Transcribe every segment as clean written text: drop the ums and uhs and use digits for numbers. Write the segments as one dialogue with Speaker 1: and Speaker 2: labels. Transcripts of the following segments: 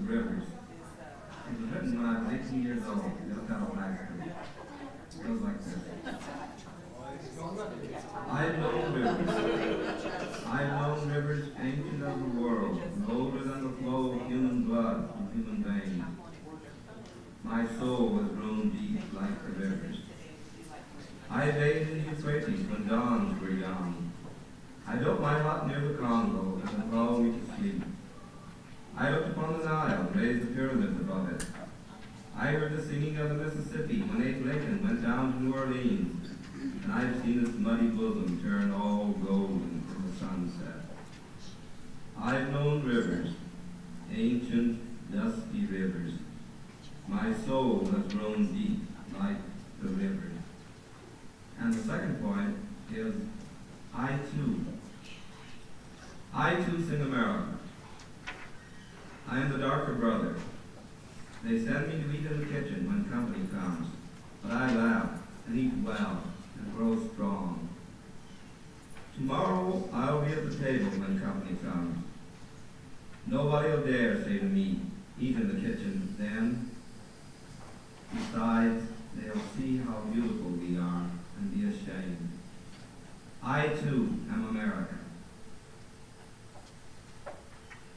Speaker 1: Rivers. It was written when I was 18 years old. Just out of high school. It goes like this. I've known rivers ancient of the world, and older than the flow of human blood and human veins. My soul has grown deep like the rivers. I bathed in the Euphrates when dawns were young. I built my hut near the Congo, and it lulled me to sleep. I looked upon the Nile and raised the pyramids above it. I heard the singing of the Mississippi when Abe Lincoln went down to New Orleans, and I've seen its muddy bosom turn all golden in the sunset. I've known rivers, ancient, dusty rivers. My soul has grown deep like the rivers. And the second point is, I too sing America. I am the darker brother. They send me to eat in the kitchen when company comes, but I laugh and eat well and grow strong. Tomorrow I'll be at the table when company comes. Nobody will dare say to me, eat in the kitchen then. Besides, they'll see how beautiful we are and be ashamed. I too am American.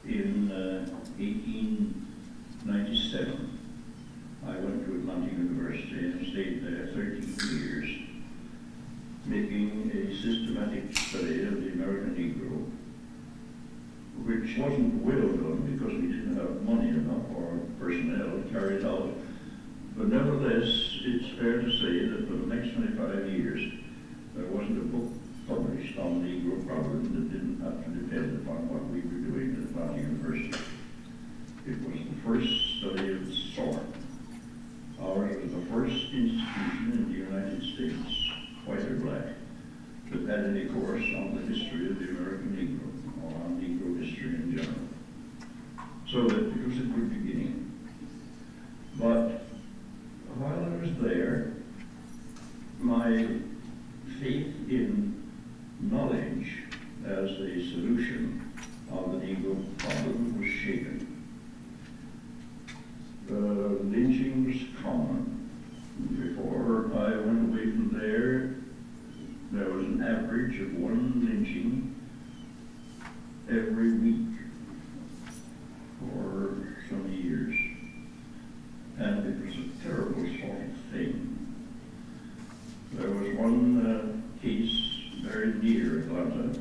Speaker 2: In 1897, I went to Atlantic University and stayed there 13 years, making a systematic study of the American Negro, which wasn't well done because we didn't have money enough or personnel to carry it out. But nevertheless, it's fair to say that for the next 25 years, there wasn't a book published on the Negro problem that didn't have to depend upon what we were doing at Atlantic University. It was the first study of the sort. Ours was the first institution in the United States, white or black, that had any course on the history of the American Negro, or on Negro history in general. So that it was a good beginning. But while I was there, my faith in knowledge as a solution of the Negro problem was shaken. Lynching was common. Before I went away from there was an average of one lynching every week for some years. And it was a terrible sort of thing. There was one case very near Atlanta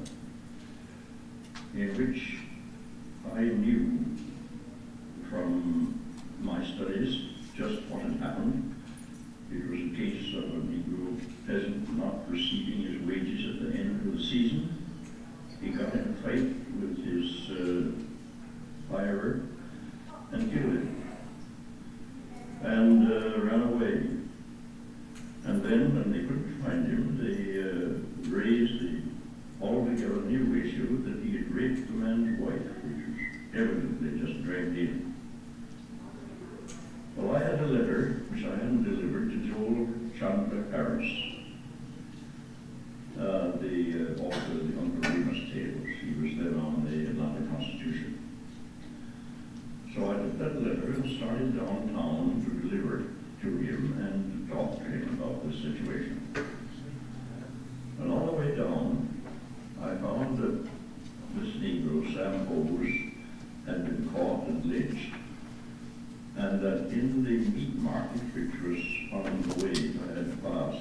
Speaker 2: in which I knew from my studies just what had happened. It was a case of a Negro peasant not receiving his wages at the end of the season. He got in a fight with his hirer and killed him, and ran away. And then, when they couldn't find him, they raised the altogether new issue that he had raped the man's wife, which was evidently just dragged in. Well, I had a letter, which I hadn't delivered, to Joel Chandler Harris, the author of the Uncle Remus Tales. He was then on the Atlanta Constitution. So I took that letter and started downtown to deliver it to him and to talk to him about the situation. And on the way down, I found that this Negro, Sam Hose, had been caught and lynched, and that in the meat market, which was on the way I had to pass,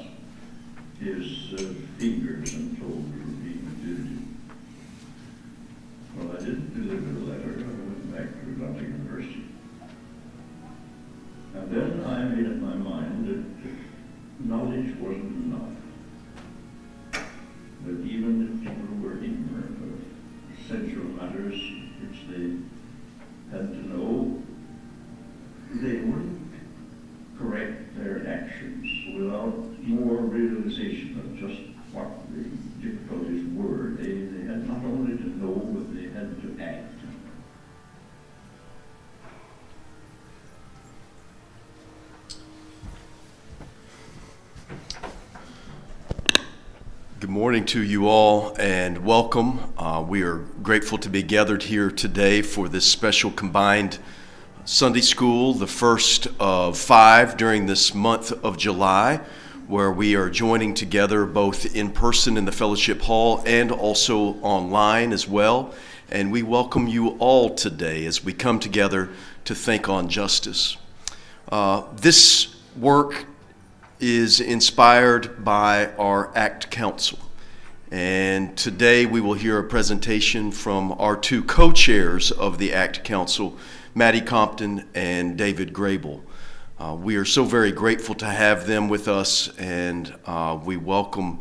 Speaker 2: his fingers and toes were being exhibited. Well, I didn't deliver the letter. I went back to Atlantic University. And then I made up my mind that knowledge wasn't enough. That even if people were ignorant of essential matters which they had to know, they wouldn't correct their actions without more realization of just what the difficulties were. They had not only to know, but they had to act.
Speaker 3: Good morning to you all and welcome. We are grateful to be gathered here today for this special combined Sunday school, the first of 5 during this month of July, where we are joining together both in person in the fellowship hall and also online as well. And we welcome you all today as we come together to think on justice. This work is inspired by our ACT Council. And today we will hear a presentation from our 2 co-chairs of the ACT Council, Mattie Compton and David Grebell. We are so very grateful to have them with us, and we welcome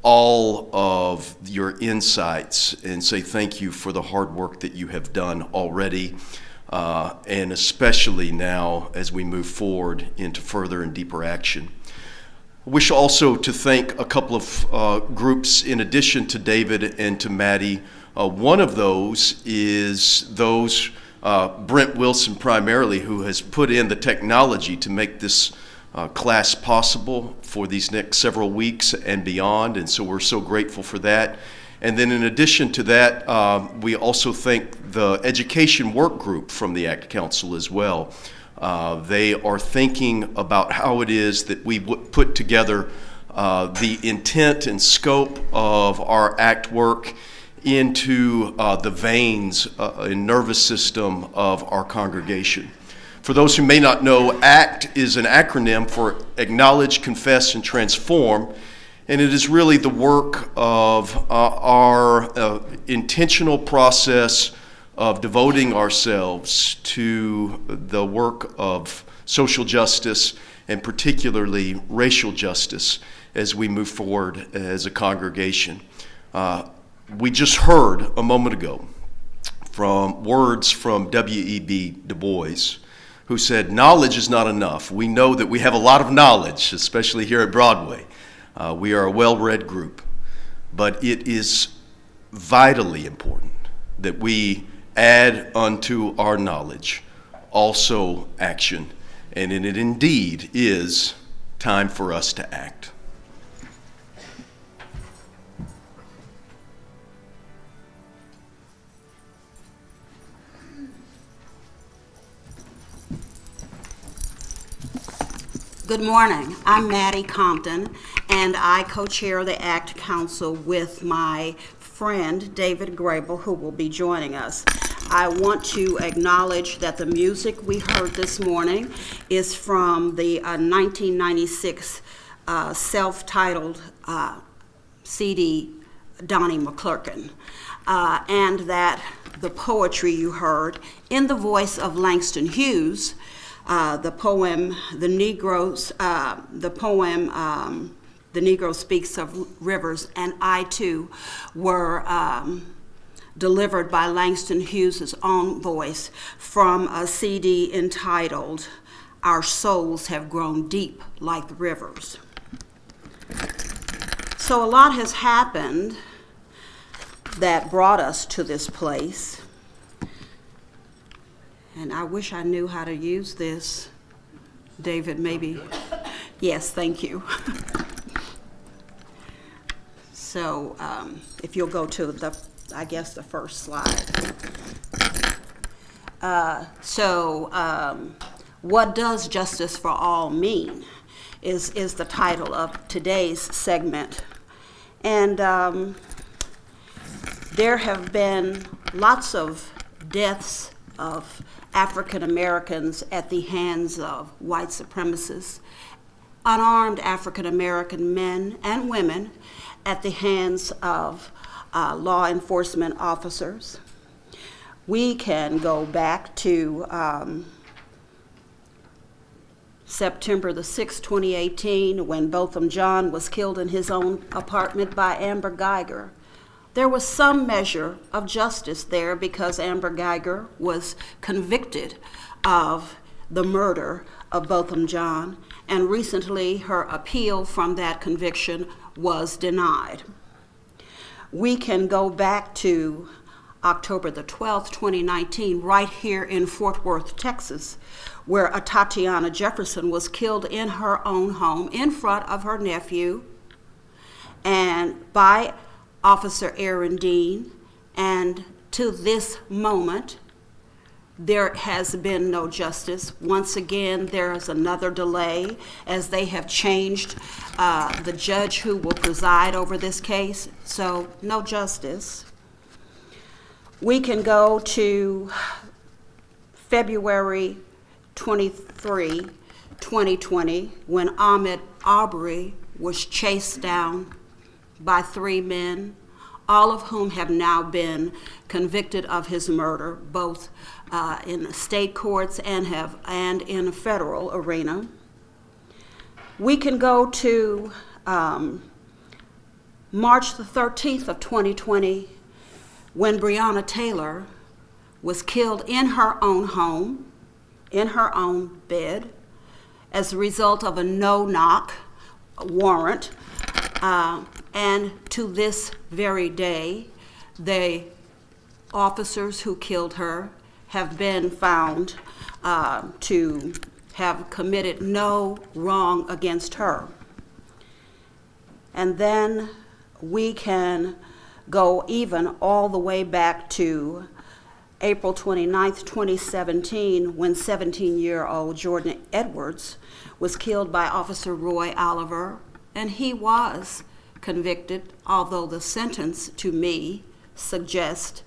Speaker 3: all of your insights and say thank you for the hard work that you have done already, and especially now as we move forward into further and deeper action. I wish also to thank a couple of groups in addition to David and to Mattie. One of those is Brent Wilson primarily, who has put in the technology to make this class possible for these next several weeks and beyond, and so we're so grateful for that. And then in addition to that, we also thank the education work group from the ACT Council as well. They are thinking about how it is that we put together the intent and scope of our ACT work into the veins and nervous system of our congregation. For those who may not know, ACT is an acronym for Acknowledge, Confess, and Transform, and it is really the work of our intentional process of devoting ourselves to the work of social justice and particularly racial justice as we move forward as a congregation. We just heard a moment ago from words from W.E.B. Du Bois, who said, knowledge is not enough. We know that we have a lot of knowledge, especially here at Broadway. We are a well-read group, but it is vitally important that we add unto our knowledge also action, and it indeed is time for us to act.
Speaker 4: Good morning. I'm Mattie Compton, and I co-chair the ACT Council with my friend David Grebell, who will be joining us. I want to acknowledge that the music we heard this morning is from the 1996 self-titled CD, Donnie McClurkin, and that the poetry you heard in the voice of Langston Hughes, the poem The Negro Speaks of Rivers, and I Too, were delivered by Langston Hughes' own voice from a CD entitled Our Souls Have Grown Deep Like the Rivers. So a lot has happened that brought us to this place. And I wish I knew how to use this. David, maybe. Yes, thank you. So if you'll go to the first slide. What does justice for all mean is the title of today's segment. And there have been lots of deaths of African Americans at the hands of white supremacists, unarmed African American men and women at the hands of law enforcement officers. We can go back to September the 6th, 2018, when Botham Jean was killed in his own apartment by Amber Geiger. There was some measure of justice there because Amber Geiger was convicted of the murder of Botham Jean, and recently her appeal from that conviction was denied. We can go back to October the 12th, 2019, right here in Fort Worth, Texas, where a Tatiana Jefferson was killed in her own home in front of her nephew and by Officer Aaron Dean, and to this moment, there has been no justice. Once again, there is another delay as they have changed the judge who will preside over this case. So no justice. We can go to February 23, 2020, when Ahmaud Arbery was chased down by 3 men, all of whom have now been convicted of his murder, both in the state courts and in a federal arena. We can go to March the 13th of 2020, when Breonna Taylor was killed in her own home, in her own bed, as a result of a no-knock warrant. And to this very day, the officers who killed her have been found to have committed no wrong against her. And then we can go even all the way back to April 29th, 2017, when 17-year-old Jordan Edwards was killed by Officer Roy Oliver, and he was convicted, although the sentence to me suggests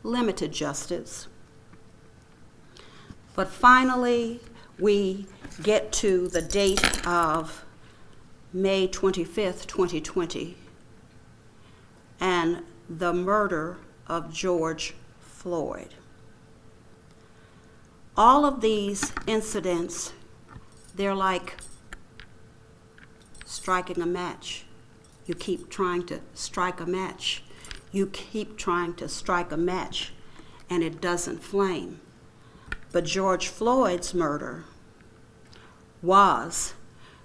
Speaker 4: limited justice. But finally, we get to the date of May 25th, 2020, and the murder of George Floyd. All of these incidents, they're like striking a match. You keep trying to strike a match. You keep trying to strike a match, and it doesn't flame. But George Floyd's murder was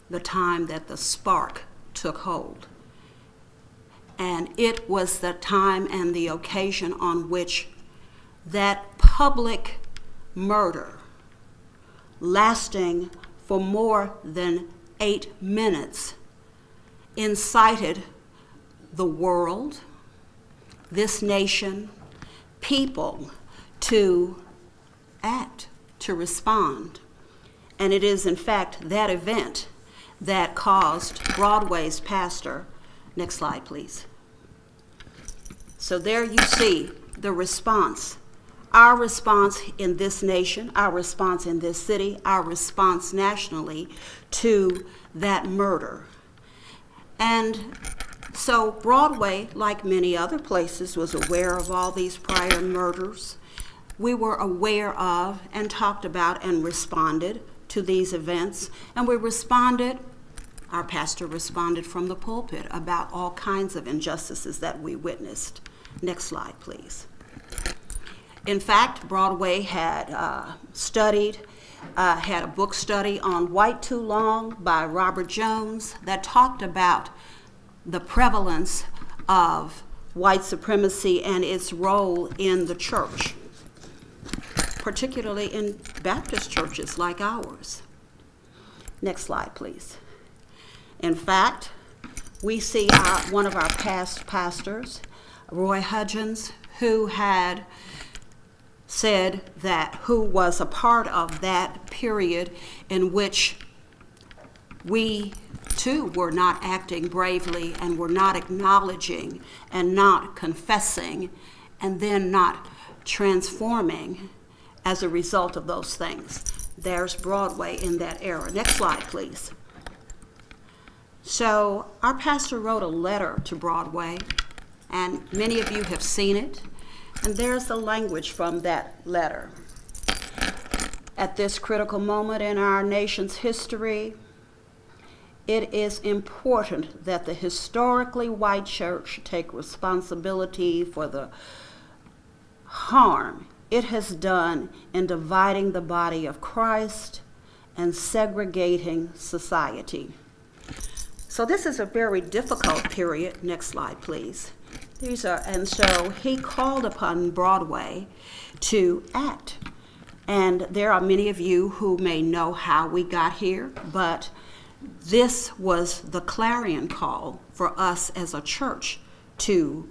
Speaker 4: the time that the spark took hold. And it was the time and the occasion on which that public murder, lasting for more than 8 minutes, incited the world, this nation, people to act, to respond. And it is, in fact, that event that caused Broadway's pastor. Next slide, please. So there you see the response. Our response in this nation, our response in this city, our response nationally to that murder. And so Broadway, like many other places, was aware of all these prior murders. We were aware of and talked about and responded to these events. And we responded, our pastor responded from the pulpit about all kinds of injustices that we witnessed. Next slide, please. In fact, Broadway had had a book study on White Too Long by Robert Jones that talked about the prevalence of white supremacy and its role in the church, particularly in Baptist churches like ours. Next slide, please. In fact, we see one of our past pastors, Roy Hudgens, who had said that, who was a part of that period in which we too were not acting bravely and were not acknowledging and not confessing and then not transforming as a result of those things. There's Broadway in that era. Next slide, please. So our pastor wrote a letter to Broadway, and many of you have seen it. And there's the language from that letter. At this critical moment in our nation's history, it is important that the historically white church take responsibility for the harm it has done in dividing the body of Christ and segregating society. So this is a very difficult period. Next slide, please. And so he called upon Broadway to act. And there are many of you who may know how we got here, but this was the clarion call for us as a church to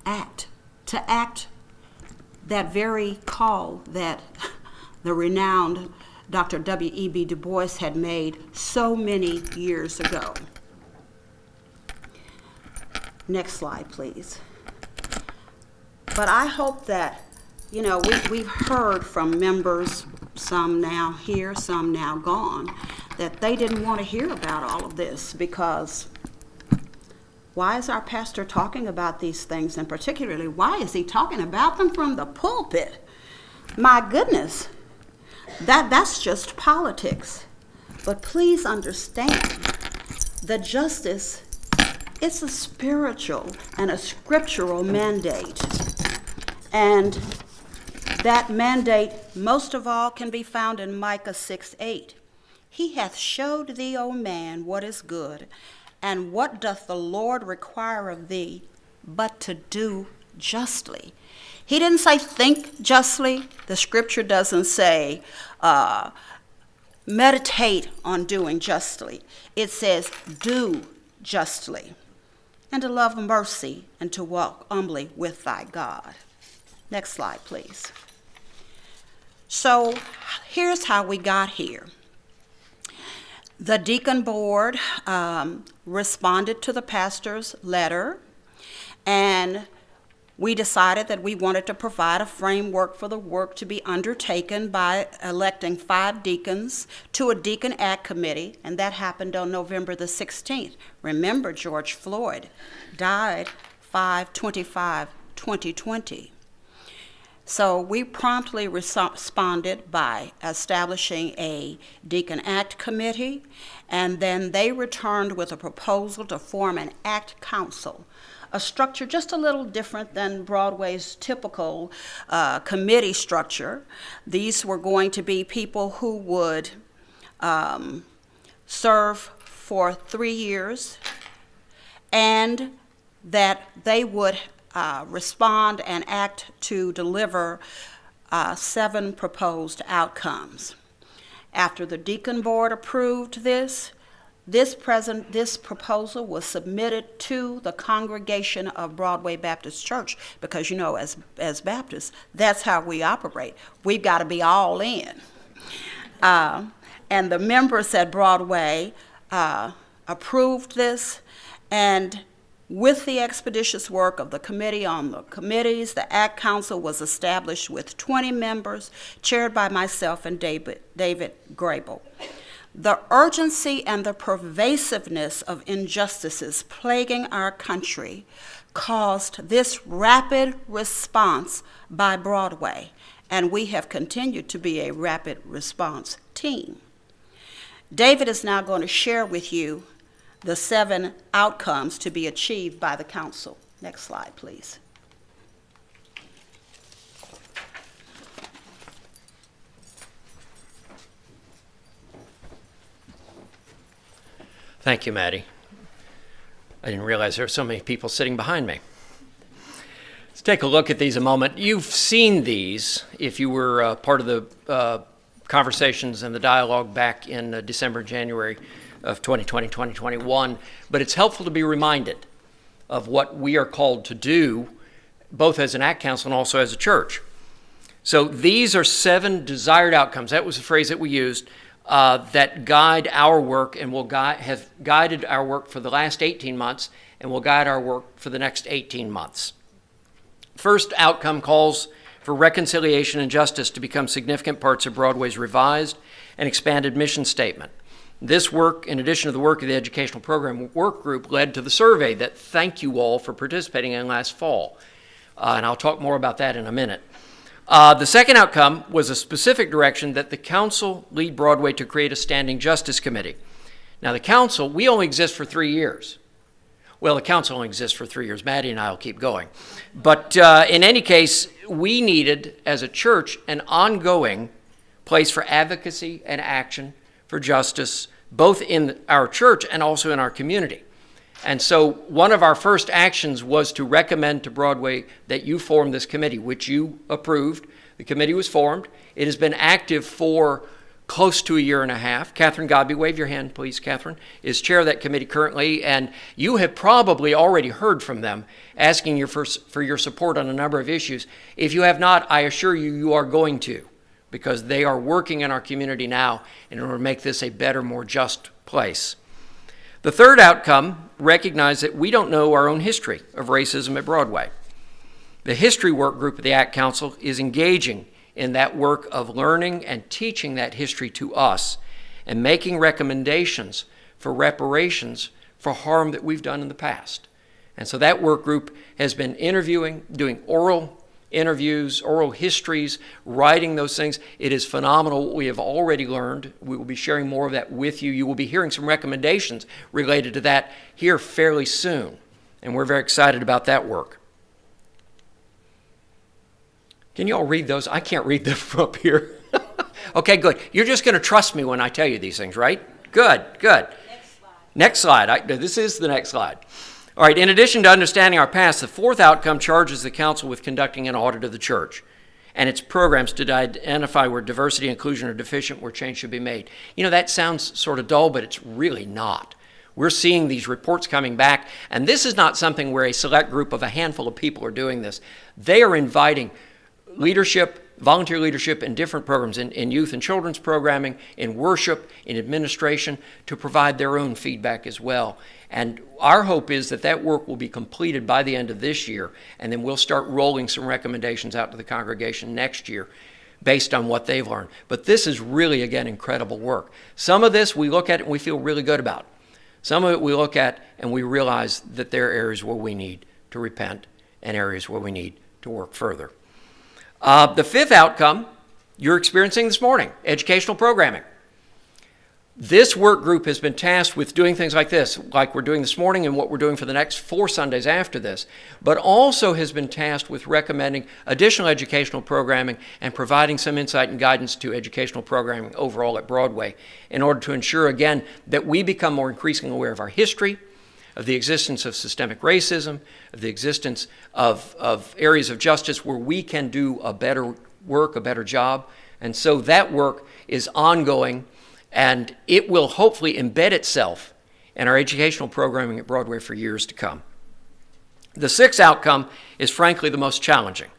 Speaker 4: act that very call that the renowned Dr. W.E.B. Du Bois had made so many years ago. Next slide, please. But I hope that, we've heard from members, some now here, some now gone, that they didn't want to hear about all of this, because why is our pastor talking about these things, and particularly why is he talking about them from the pulpit? My goodness, that's just politics. But please understand, the justice, it's a spiritual and a scriptural mandate. And that mandate, most of all, can be found in Micah 6:8. He hath showed thee, O man, what is good, and what doth the Lord require of thee, but to do justly. He didn't say think justly. The scripture doesn't say meditate on doing justly. It says do justly, and to love mercy, and to walk humbly with thy God. Next slide, please. So here's how we got here. The deacon board responded to the pastor's letter, and we decided that we wanted to provide a framework for the work to be undertaken by electing 5 deacons to a Deacon Act Committee, and that happened on November the 16th. Remember, George Floyd died 5/25/2020. So we promptly responded by establishing a Deacon Act Committee, and then they returned with a proposal to form an Act Council, a structure just a little different than Broadway's typical committee structure. These were going to be people who would serve for 3 years, and that they would respond and act to deliver 7 proposed outcomes. After the deacon board approved this proposal was submitted to the congregation of Broadway Baptist Church, because as Baptists, that's how we operate. We've got to be all in. And the members at Broadway approved this, and with the expeditious work of the Committee on the Committees, the Act Council was established with 20 members, chaired by myself and David Grebell. The urgency and the pervasiveness of injustices plaguing our country caused this rapid response by Broadway, and we have continued to be a rapid response team. David is now going to share with you the 7 outcomes to be achieved by the council. Next slide, please.
Speaker 5: Thank you, Mattie. I didn't realize there were so many people sitting behind me. Let's take a look at these a moment. You've seen these if you were part of the conversations and the dialogue back in December, January of 2020, 2021, but it's helpful to be reminded of what we are called to do, both as an Act Council and also as a church. So these are 7 desired outcomes. That was the phrase that we used, that guide our work and have guided our work for the last 18 months and will guide our work for the next 18 months. First outcome calls for reconciliation and justice to become significant parts of Broadway's revised and expanded mission statement. This work, in addition to the work of the Educational Program Work Group, led to the survey that thank you all for participating in last fall. And I'll talk more about that in a minute. The second outcome was a specific direction that the council lead Broadway to create a standing justice committee. Now the council, we only exist for 3 years. Well, the council only exists for 3 years. Mattie and I will keep going. But in any case, we needed, as a church, an ongoing place for advocacy and action for justice, both in our church and also in our community. And so one of our first actions was to recommend to Broadway that you form this committee, which you approved. The committee was formed. It has been active for close to a year and a half. Catherine Godby, wave your hand, please, Catherine, is chair of that committee currently, and you have probably already heard from them asking you for your support on a number of issues. If you have not, I assure you, you are going to, because they are working in our community now in order to make this a better, more just place. The third outcome, recognize that we don't know our own history of racism at Broadway. The history work group of the ACT Council is engaging in that work of learning and teaching that history to us and making recommendations for reparations for harm that we've done in the past. And so that work group has been interviewing, doing oral interviews, oral histories, writing those things. It is phenomenal what we have already learned. We will be sharing more of that with you. You will be hearing some recommendations related to that here fairly soon. And we're very excited about that work. Can you all read those? I can't read them from up here. Okay, good. You're just going to trust me when I tell you these things, right? Good, good. Next slide. This is the next slide. All right, in addition to understanding our past, the fourth outcome charges the council with conducting an audit of the church and its programs to identify where diversity and inclusion are deficient, where change should be made. You know, that sounds sort of dull, but it's really not. We're seeing these reports coming back, and this is not something where a select group of a handful of people are doing this. They are inviting leadership, volunteer leadership in different programs, in youth and children's programming, in worship, in administration, to provide their own feedback as well. And our hope is that that work will be completed by the end of this year, and then we'll start rolling some recommendations out to the congregation next year based on what they've learned. But this is really, again, incredible work. Some of this we look at and we feel really good about. Some of it we look at and we realize that there are areas where we need to repent and areas where we need to work further. The fifth outcome you're experiencing this morning, educational programming. This work group has been tasked with doing things like this, like we're doing this morning and what we're doing for the next 4 Sundays after this, but also has been tasked with recommending additional educational programming and providing some insight and guidance to educational programming overall at Broadway in order to ensure, again, that we become more increasingly aware of our history, of the existence of systemic racism, of the existence of areas of justice where we can do a better work, a better job. And so that work is ongoing, and it will hopefully embed itself in our educational programming at Broadway for years to come. The sixth outcome is frankly the most challenging.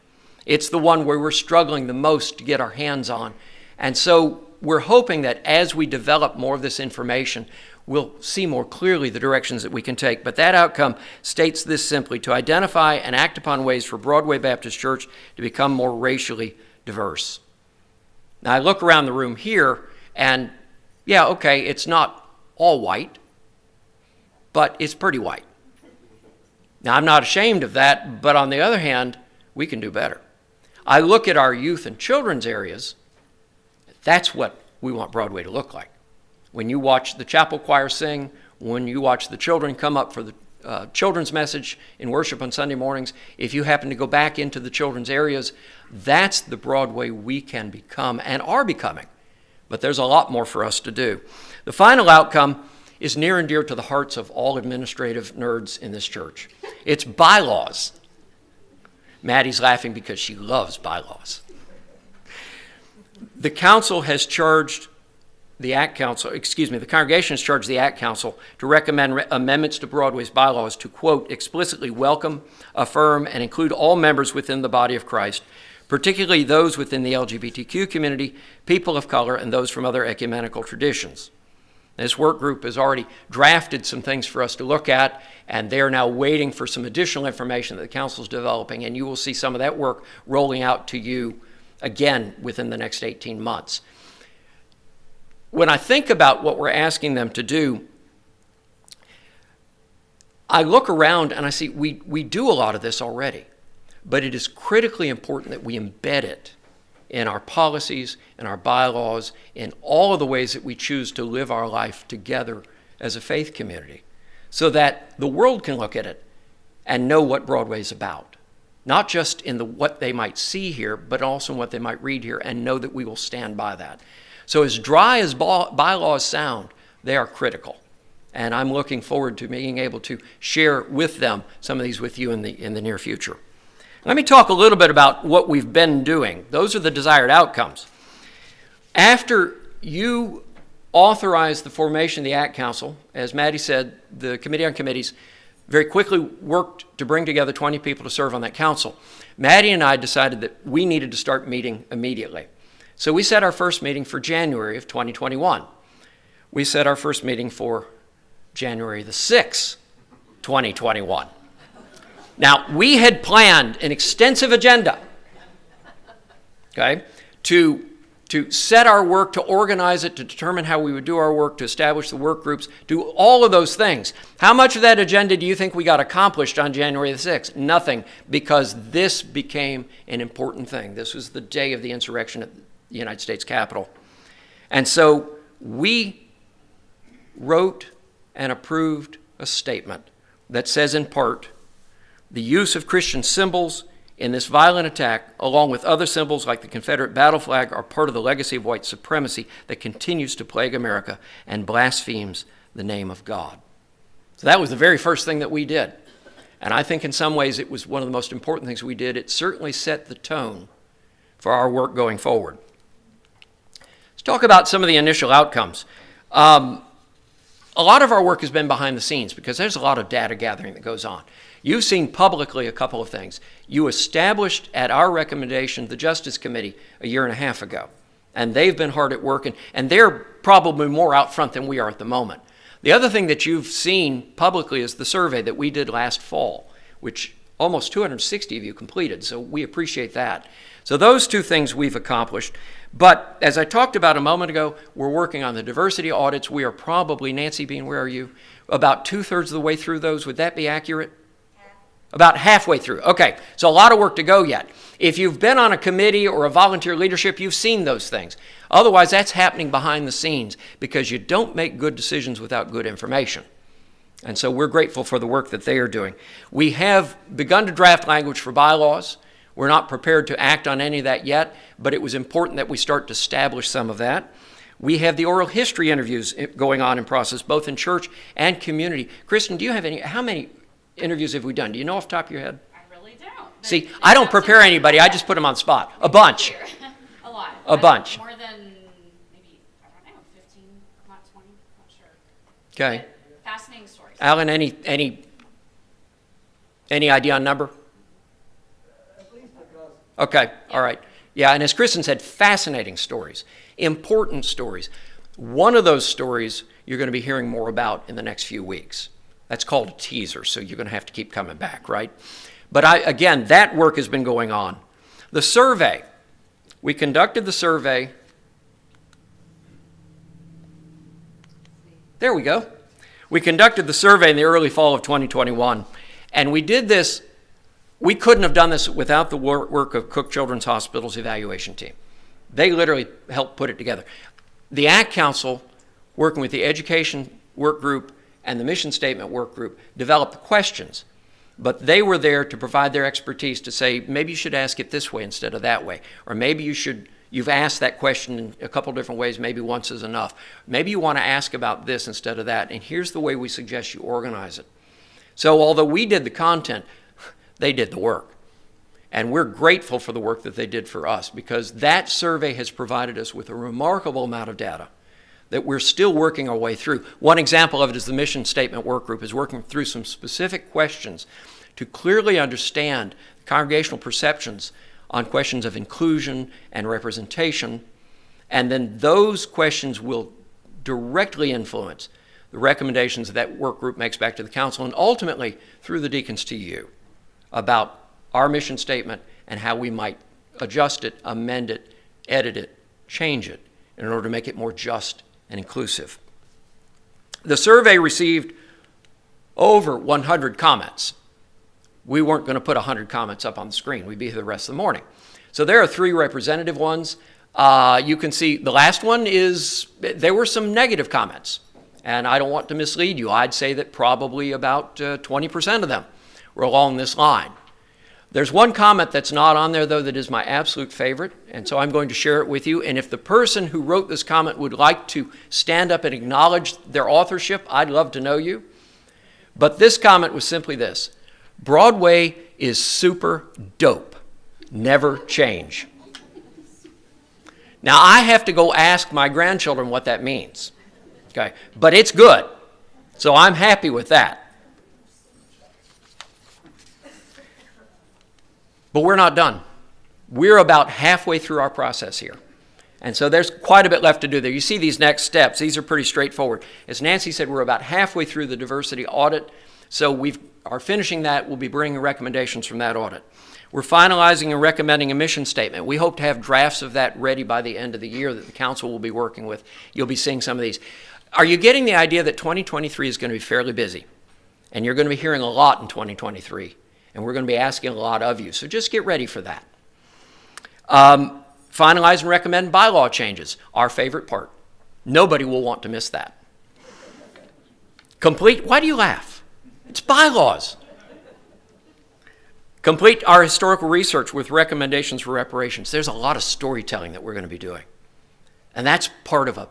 Speaker 5: It's the one where we're struggling the most to get our hands on. And so we're hoping that as we develop more of this information, we'll see more clearly the directions that we can take. But that outcome states this simply: to identify and act upon ways for Broadway Baptist Church to become more racially diverse. Now I look around the room here and yeah, okay, it's not all white, but it's pretty white. Now, I'm not ashamed of that, but on the other hand, we can do better. I look at our youth and children's areas. That's what we want Broadway to look like. When you watch the chapel choir sing, when you watch the children come up for the children's message in worship on Sunday mornings, if you happen to go back into the children's areas, that's the Broadway we can become and are becoming. But there's a lot more for us to do. The final outcome is near and dear to the hearts of all administrative nerds in this church. It's bylaws. Mattie's laughing because she loves bylaws. The council has charged the congregation has charged the ACT Council to recommend amendments to Broadway's bylaws to, quote, explicitly welcome, affirm, and include all members within the body of Christ, particularly those within the LGBTQ community, people of color, and those from other ecumenical traditions. This work group has already drafted some things for us to look at, and they are now waiting for some additional information that the council is developing, and you will see some of that work rolling out to you again within the next 18 months. When I think about what we're asking them to do, I look around and I see we do a lot of this already. But it is critically important that we embed it in our policies, in our bylaws, in all of the ways that we choose to live our life together as a faith community, so that the world can look at it and know what Broadway's about. Not just in what they might see here, but also in what they might read here, and know that we will stand by that. So as dry as bylaws sound, they are critical. And I'm looking forward to being able to share with them some of these with you in the near future. Let me talk a little bit about what we've been doing. Those are the desired outcomes. After you authorized the formation of the ACT Council. As Mattie said, the Committee on Committees very quickly worked to bring together 20 people to serve on that council. Mattie and I decided that we needed to start meeting immediately. So we set our first meeting for January of 2021. We set our first meeting for January the 6th, 2021. Now, we had planned an extensive agenda, okay, to set our work, to organize it, to determine how we would do our work, to establish the work groups, do all of those things. How much of that agenda do you think we got accomplished on January the 6th? Nothing, because this became an important thing. This was the day of the insurrection at the United States Capitol. And so we wrote and approved a statement that says in part, the use of Christian symbols in this violent attack, along with other symbols like the Confederate battle flag, are part of the legacy of white supremacy that continues to plague America and blasphemes the name of God. So that was the very first thing that we did. And I think in some ways it was one of the most important things we did. It certainly set the tone for our work going forward. Let's talk about some of the initial outcomes. A lot of our work has been behind the scenes because there's a lot of data gathering that goes on. You've seen publicly a couple of things. You established, at our recommendation, the Justice Committee a year and a half ago, and they've been hard at work, and they're probably more out front than we are at the moment. The other thing that you've seen publicly is the survey that we did last fall, which almost 260 of you completed, so we appreciate that. So those two things we've accomplished. But as I talked about a moment ago, we're working on the diversity audits. We are probably, Nancy Bean, where are you? About 2/3 of the way through those. Would that be accurate? About halfway through. Okay, so a lot of work to go yet. If you've been on a committee or a volunteer leadership, you've seen those things. Otherwise, that's happening behind the scenes because you don't make good decisions without good information. And so we're grateful for the work that they are doing. We have begun to draft language for bylaws. We're not prepared to act on any of that yet, but it was important that we start to establish some of that. We have the oral history interviews going on in process, both in church and community. Kristen, do you have how many interviews have we done? Do you know off the top of your head?
Speaker 6: I really don't.
Speaker 5: See, I don't prepare anybody. I just put them on the spot. A bunch.
Speaker 6: A lot.
Speaker 5: A bunch.
Speaker 6: More than maybe, I don't know, 15, not 20, not sure.
Speaker 5: Okay.
Speaker 6: But fascinating stories.
Speaker 5: Alan, any idea on number? Okay, all right. Yeah, and as Kristen said, fascinating stories, important stories. One of those stories you're going to be hearing more about in the next few weeks. That's called a teaser, so you're going to have to keep coming back, right? But again, that work has been going on. The survey, we conducted the survey. There we go. We conducted the survey in the early fall of 2021, and we did this. We couldn't have done this without the work of Cook Children's Hospital's evaluation team. They literally helped put it together. The ACT Council, working with the education work group and the mission statement work group, developed the questions, but they were there to provide their expertise to say, maybe you should ask it this way instead of that way, or maybe you've asked that question in a couple different ways, maybe once is enough. Maybe you want to ask about this instead of that, and here's the way we suggest you organize it. So although we did the content, they did the work. And we're grateful for the work that they did for us because that survey has provided us with a remarkable amount of data that we're still working our way through. One example of it is the mission statement work group is working through some specific questions to clearly understand congregational perceptions on questions of inclusion and representation. And then those questions will directly influence the recommendations that work group makes back to the council and ultimately through the deacons to you about our mission statement and how we might adjust it, amend it, edit it, change it in order to make it more just and inclusive. The survey received over 100 comments. We weren't going to put 100 comments up on the screen. We'd be here the rest of the morning. So there are 3 representative ones. You can see the last one there were some negative comments. And I don't want to mislead you. I'd say that probably about 20% of them were along this line. There's one comment that's not on there, though, that is my absolute favorite, and so I'm going to share it with you. And if the person who wrote this comment would like to stand up and acknowledge their authorship, I'd love to know you. But this comment was simply this: Broadway is super dope. Never change. Now, I have to go ask my grandchildren what that means. Okay, but it's good. So I'm happy with that. But we're not done. We're about halfway through our process here. And so there's quite a bit left to do there. You see these next steps. These are pretty straightforward. As Nancy said, we're about halfway through the diversity audit. So we are finishing that. We'll be bringing recommendations from that audit. We're finalizing and recommending a mission statement. We hope to have drafts of that ready by the end of the year that the council will be working with. You'll be seeing some of these. Are you getting the idea that 2023 is going to be fairly busy? And you're going to be hearing a lot in 2023. And we're going to be asking a lot of you. So just get ready for that. Finalize and recommend bylaw changes. Our favorite part. Nobody will want to miss that. Complete. Why do you laugh? It's bylaws. Complete our historical research with recommendations for reparations. There's a lot of storytelling that we're going to be doing. And that's part of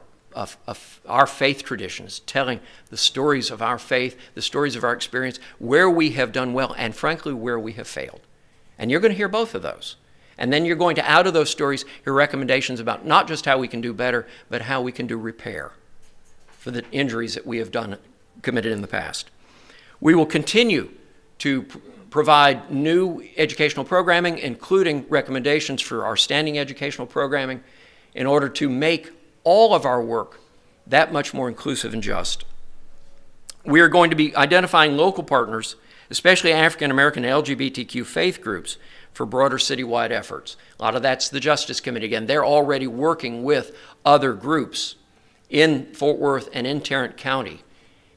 Speaker 5: our faith traditions, telling the stories of our faith, the stories of our experience, where we have done well, and frankly, where we have failed. And you're going to hear both of those. And then you're going to, out of those stories, hear recommendations about not just how we can do better, but how we can do repair for the injuries that we have committed in the past. We will continue to provide new educational programming, including recommendations for our standing educational programming, in order to make all of our work that much more inclusive and just. We are going to be identifying local partners, especially African American and LGBTQ faith groups, for broader citywide efforts. A lot of that's the Justice Committee. Again, they're already working with other groups in Fort Worth and in Tarrant County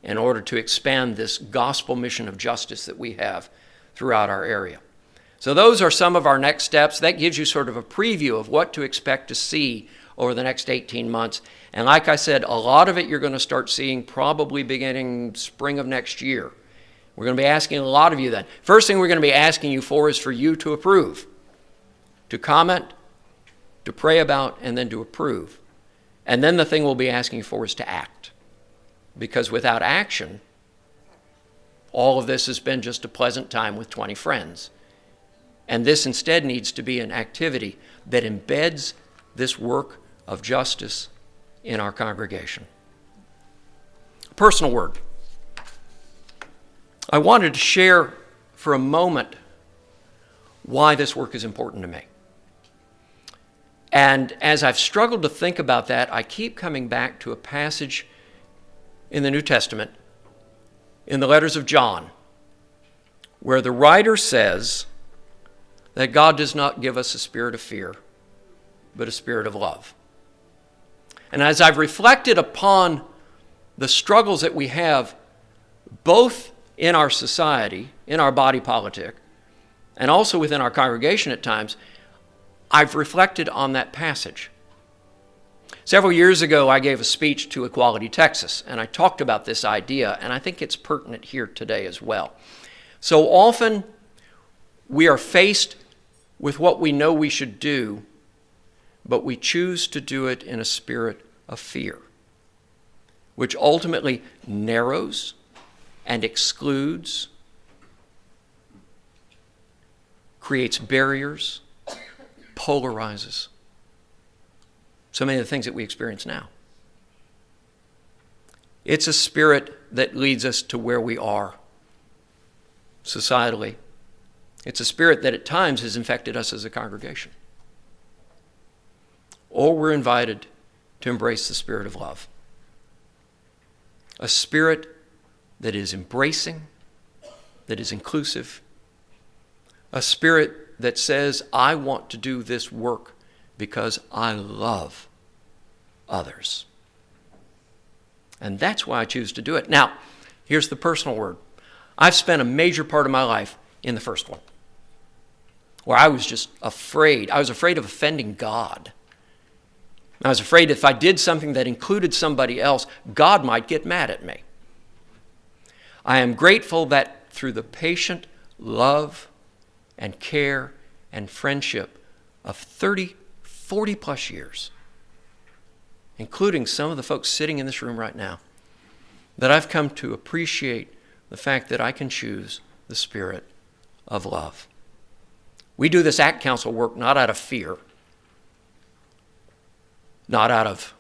Speaker 5: in order to expand this gospel mission of justice that we have throughout our area. So those are some of our next steps. That gives you sort of a preview of what to expect to see over the next 18 months. And like I said, a lot of it you're going to start seeing probably beginning spring of next year. We're going to be asking a lot of you then. First thing we're going to be asking you for is for you to approve, to comment, to pray about, and then to approve. And then the thing we'll be asking you for is to act. Because without action, all of this has been just a pleasant time with 20 friends. And this instead needs to be an activity that embeds this work of justice in our congregation. Personal word. I wanted to share for a moment why this work is important to me. And as I've struggled to think about that, I keep coming back to a passage in the New Testament, in the letters of John, where the writer says that God does not give us a spirit of fear, but a spirit of love. And as I've reflected upon the struggles that we have, both in our society, in our body politic, and also within our congregation at times, I've reflected on that passage. Several years ago, I gave a speech to Equality Texas, and I talked about this idea, and I think it's pertinent here today as well. So often, we are faced with what we know we should do, but we choose to do it in a spirit of fear, which ultimately narrows and excludes, creates barriers, polarizes. So many of the things that we experience now. It's a spirit that leads us to where we are societally. It's a spirit that at times has infected us as a congregation. Or we're invited to embrace the spirit of love. A spirit that is embracing, that is inclusive. A spirit that says, I want to do this work because I love others. And that's why I choose to do it. Now, here's the personal word. I've spent a major part of my life in the first one, where I was just afraid. I was afraid of offending God. I was afraid if I did something that included somebody else, God might get mad at me. I am grateful that through the patient love and care and friendship of 30, 40 plus years, including some of the folks sitting in this room right now, that I've come to appreciate the fact that I can choose the spirit of love. We do this ACT Council work not out of fear, not out of,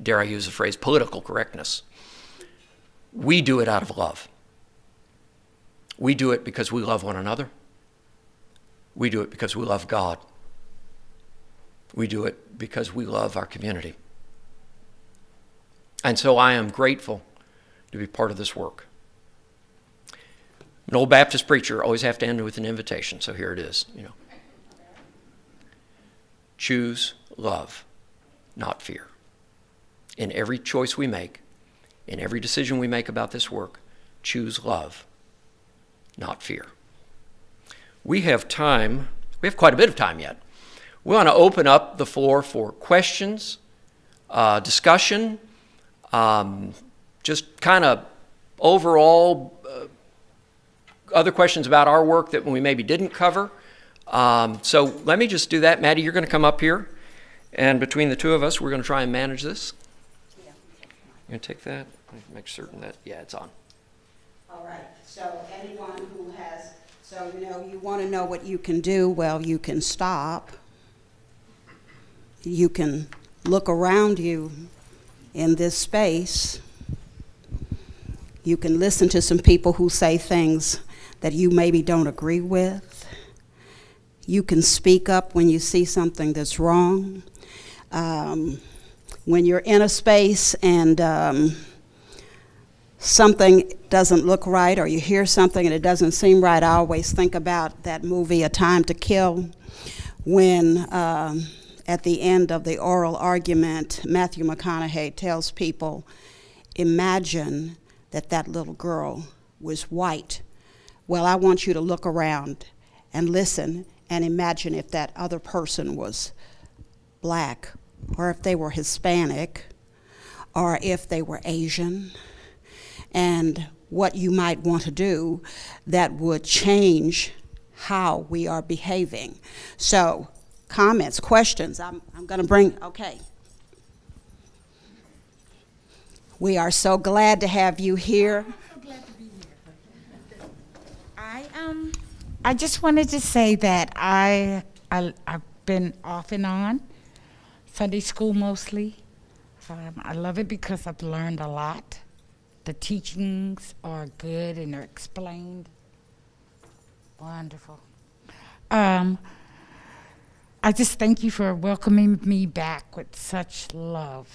Speaker 5: dare I use the phrase, political correctness. We do it out of love. We do it because we love one another. We do it because we love God. We do it because we love our community. And so I am grateful to be part of this work. An old Baptist preacher always have to end with an invitation, so here it is. Choose love, not fear. In every choice we make, in every decision we make about this work, choose love, not fear. We have time, we have quite a bit of time yet. We want to open up the floor for questions, discussion, just kind of overall other questions about our work that we maybe didn't cover. So let me just do that. Mattie, you're going to come up here, and between the two of us, we're going to try and manage this. You going to take that? Make certain that, yeah, it's on.
Speaker 4: All right, so anyone who has, so you want to know what you can do, well, you can stop. You can look around you in this space. You can listen to some people who say things that you maybe don't agree with. You can speak up when you see something that's wrong. When you're in a space and something doesn't look right, or you hear something and it doesn't seem right, I always think about that movie, A Time to Kill, when at the end of the oral argument, Matthew McConaughey tells people, imagine that little girl was white. Well, I want you to look around and listen and imagine if that other person was black, or if they were Hispanic, or if they were Asian, and what you might want to do that would change how we are behaving. So, comments, questions, I'm going to bring, okay. We are so glad to have you here.
Speaker 7: I'm so glad to be here. I just wanted to say that I've been off and on, Sunday school mostly. I love it because I've learned a lot. The teachings are good and they're explained. Wonderful. I just thank you for welcoming me back with such love.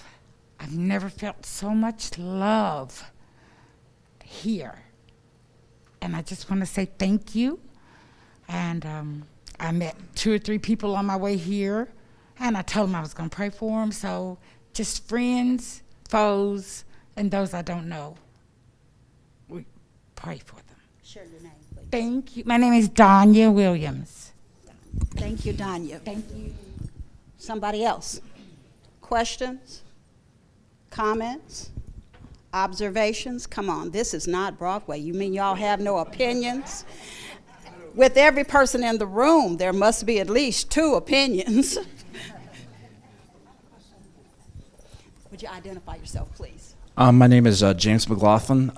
Speaker 7: I've never felt so much love here. And I just want to say thank you. And I met 2 or 3 people on my way here, and I told them I was going to pray for them. So just friends, foes, and those I don't know, we pray for them.
Speaker 4: Share your name, please.
Speaker 7: Thank you. My name is Danya Williams.
Speaker 4: Thank you, Danya.
Speaker 7: Thank you.
Speaker 4: Somebody else? Questions? Comments? Observations? Come on, this is not Broadway. You mean y'all have no opinions? With every person in the room, there must be at least 2 opinions. Would you identify yourself, please?
Speaker 8: My name is James McLaughlin.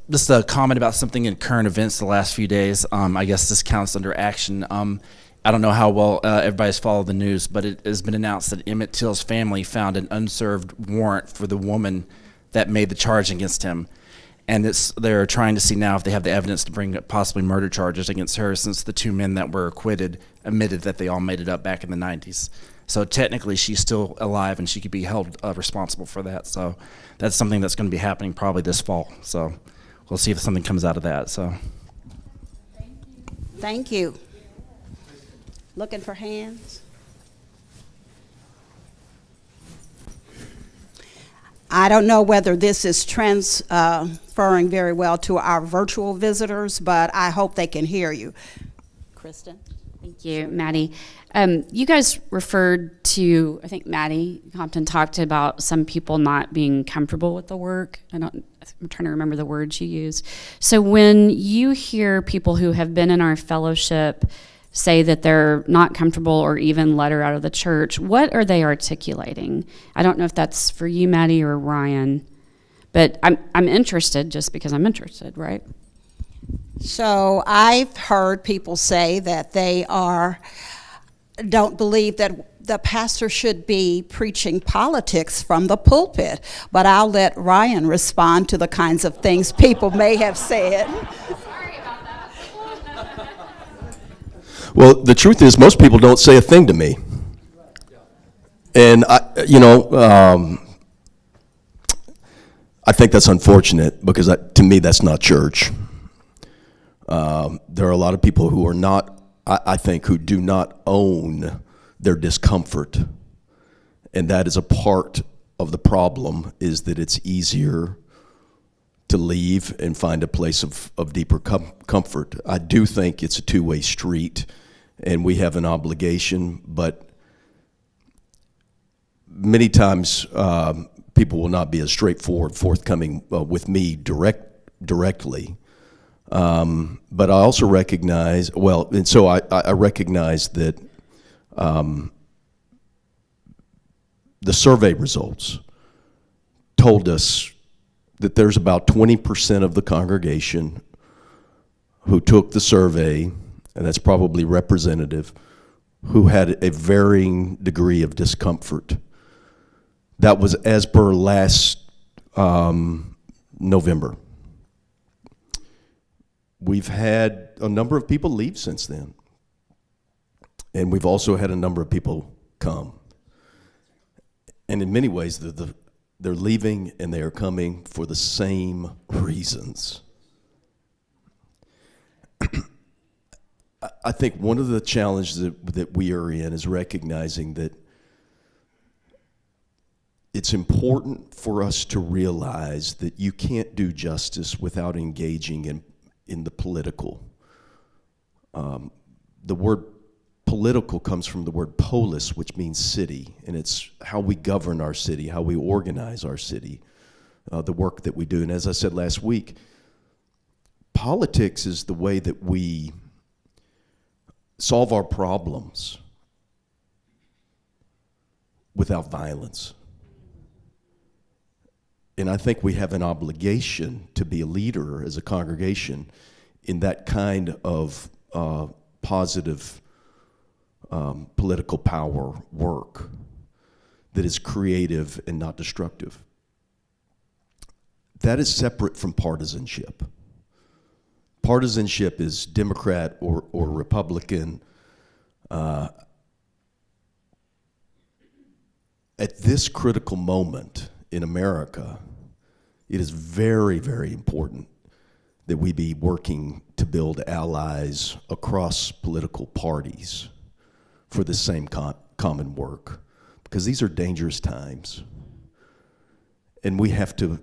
Speaker 8: Just a comment about something in current events the last few days. I guess this counts under action. I don't know how well everybody's followed the news, but it has been announced that Emmett Till's family found an unserved warrant for the woman that made the charge against him. And they're trying to see now if they have the evidence to bring possibly murder charges against her, since the 2 men that were acquitted admitted that they all made it up back in the 90s. So technically she's still alive and she could be held responsible for that. So that's something that's going to be happening probably this fall. So we'll see if something comes out of that. So
Speaker 4: Thank you. Looking for hands? I don't know whether this is transferring very well to our virtual visitors, but I hope they can hear you. Kristen?
Speaker 6: Thank you, Mattie. You guys referred to, I think Mattie Compton talked about some people not being comfortable with the work. I'm trying to remember the words you used. So when you hear people who have been in our fellowship say that they're not comfortable or even let her out of the church, what are they articulating? I don't know if that's for you, Mattie, or Ryan, but I'm interested just because I'm interested, right?
Speaker 4: So I've heard people say that they don't believe that the pastor should be preaching politics from the pulpit, but I'll let Ryan respond to the kinds of things people may have said.
Speaker 3: Well, the truth is, most people don't say a thing to me. And, I think that's unfortunate because to me, that's not church. There are a lot of people who are not, I think, who do not own their discomfort. And that is a part of the problem, is that it's easier to leave and find a place of deeper comfort. I do think it's a two-way street, and we have an obligation, but many times people will not be as straightforward, forthcoming with me directly. But I also recognize, I recognize that the survey results told us that there's about 20% of the congregation who took the survey, and that's probably representative, who had a varying degree of discomfort. That was as per last November. We've had a number of people leave since then. And we've also had a number of people come. And in many ways, they're leaving and they are coming for the same reasons. I think one of the challenges that we are in is recognizing that it's important for us to realize that you can't do justice without engaging in the political. The word political comes from the word polis, which means city, and it's how we govern our city, how we organize our city, the work that we do. And as I said last week, politics is the way that we solve our problems without violence. And I think we have an obligation to be a leader as a congregation in that kind of positive political power work that is creative and not destructive. That is separate from partisanship. Partisanship is Democrat or Republican. At this critical moment in America, it is very, very important that we be working to build allies across political parties for the same common work, because these are dangerous times, and we have to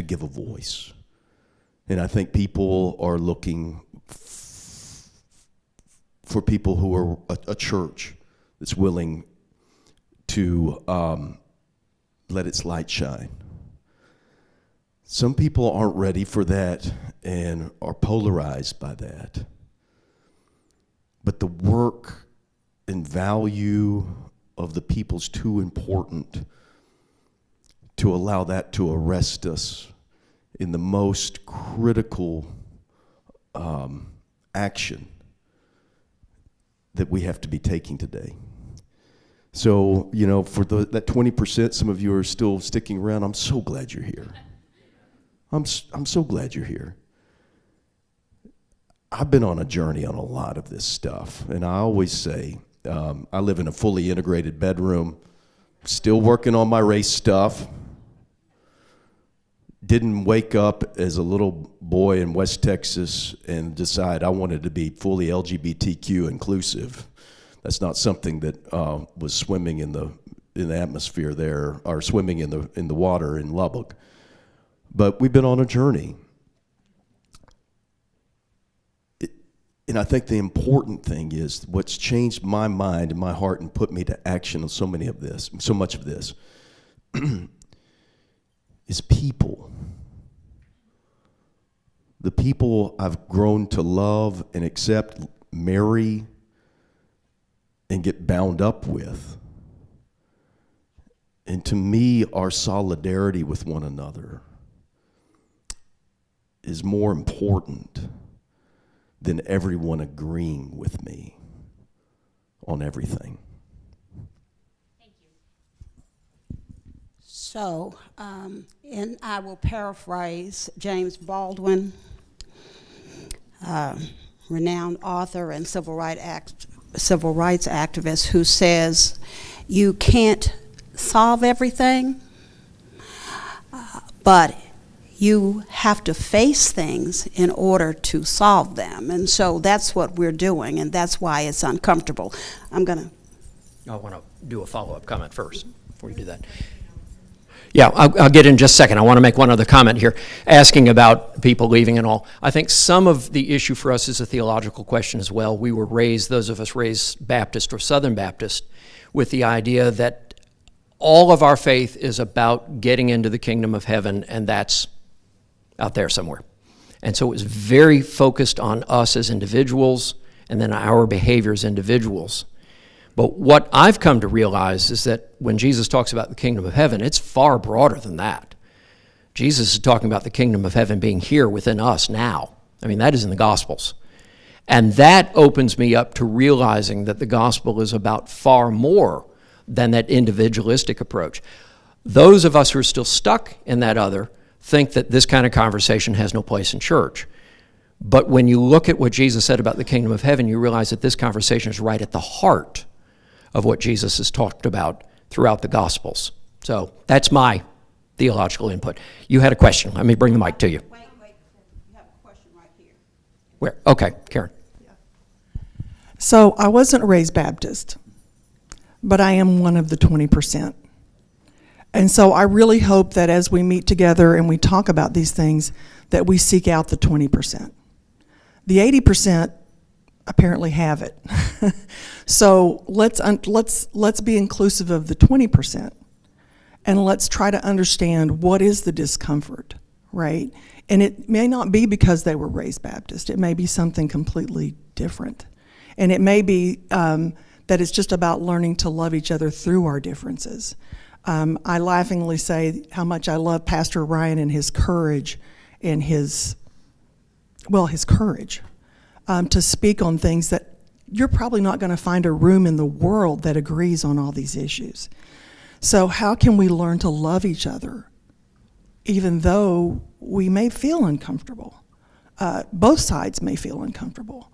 Speaker 3: give a voice. And I think people are looking for people who are a church that's willing to let its light shine. Some people aren't ready for that and are polarized by that. But the work and value of the people is too important to allow that to arrest us in the most critical action that we have to be taking today. So, for that 20%, some of you are still sticking around. I'm so glad you're here. I'm so glad you're here. I've been on a journey on a lot of this stuff, and I always say, I live in a fully integrated bedroom, still working on my race stuff. Didn't wake up as a little boy in West Texas and decide I wanted to be fully LGBTQ inclusive. That's not something that was swimming in the atmosphere there, or swimming in the water in Lubbock. But we've been on a journey. And I think the important thing is what's changed my mind and my heart and put me to action on so much of this, is people. The people I've grown to love and accept, marry, and get bound up with. And to me, our solidarity with one another is more important than everyone agreeing with me on everything.
Speaker 4: So, and I will paraphrase James Baldwin, renowned author and civil rights activist, who says, you can't solve everything, but you have to face things in order to solve them. And so that's what we're doing, and that's why it's uncomfortable. I want
Speaker 5: to do a follow-up comment first before you do that. Yeah, I'll get in just a second. I want to make one other comment here, asking about people leaving and all. I think some of the issue for us is a theological question as well. We were raised, those of us raised Baptist or Southern Baptist, with the idea that all of our faith is about getting into the kingdom of heaven, and that's out there somewhere. And so it was very focused on us as individuals and then our behavior as individuals. But what I've come to realize is that when Jesus talks about the kingdom of heaven, it's far broader than that. Jesus is talking about the kingdom of heaven being here within us now. I mean, that is in the Gospels. And that opens me up to realizing that the gospel is about far more than that individualistic approach. Those of us who are still stuck in that other think that this kind of conversation has no place in church. But when you look at what Jesus said about the kingdom of heaven, you realize that this conversation is right at the heart of what Jesus has talked about throughout the Gospels. So that's my theological input. You had a question. Let me bring the mic to you.
Speaker 4: Wait, you have a question right here.
Speaker 5: Where? Okay, Karen.
Speaker 9: So I wasn't raised Baptist, but I am one of the 20%. And so I really hope that as we meet together and we talk about these things, that we seek out the 20%. The 80% apparently have it. So let's be inclusive of the 20%, and let's try to understand what is the discomfort, right? And it may not be because they were raised Baptist. It may be something completely different. And it may be that it's just about learning to love each other through our differences. I laughingly say how much I love Pastor Ryan and his courage and his courage to speak on things that you're probably not going to find a room in the world that agrees on all these issues. So how can we learn to love each other even though we may feel uncomfortable? Both sides may feel uncomfortable.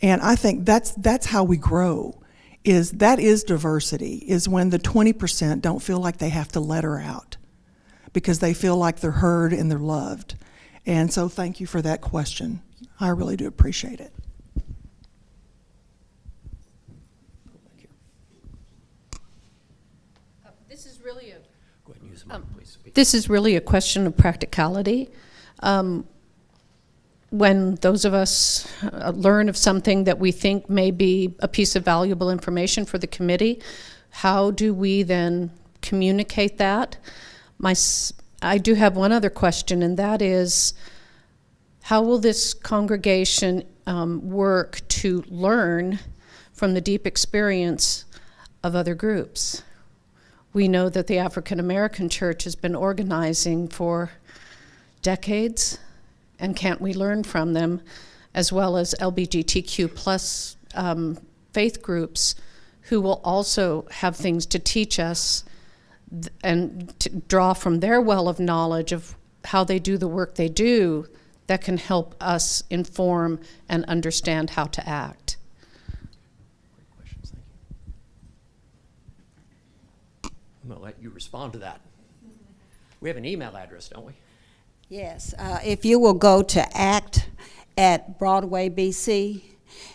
Speaker 9: And I think that's how we grow. That is diversity, is when the 20% don't feel like they have to let her out because they feel like they're heard and they're loved. And so thank you for that question. I really do appreciate it.
Speaker 10: This is really a question of practicality. When those of us learn of something that we think may be a piece of valuable information for the committee, how do we then communicate that? I do have one other question, and that is, how will this congregation work to learn from the deep experience of other groups? We know that the African American Church has been organizing for decades, and can't we learn from them, as well as LGBTQ plus faith groups who will also have things to teach us and to draw from their well of knowledge of how they do the work they do that can help us inform and understand how to act.
Speaker 5: Great questions, thank you. I'm going to let you respond to that. We have an email address, don't we?
Speaker 4: Yes, if you will go to ACT@Broadway BC,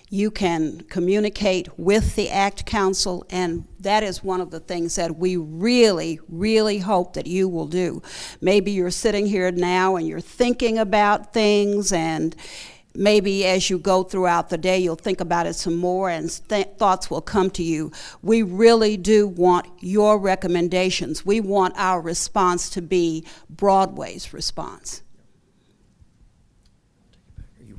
Speaker 4: you can communicate with the ACT Council, and that is one of the things that we really, really hope that you will do. Maybe you're sitting here now and you're thinking about things, and maybe as you go throughout the day, you'll think about it some more and thoughts will come to you. We really do want your recommendations. We want our response to be Broadway's response.
Speaker 3: David, you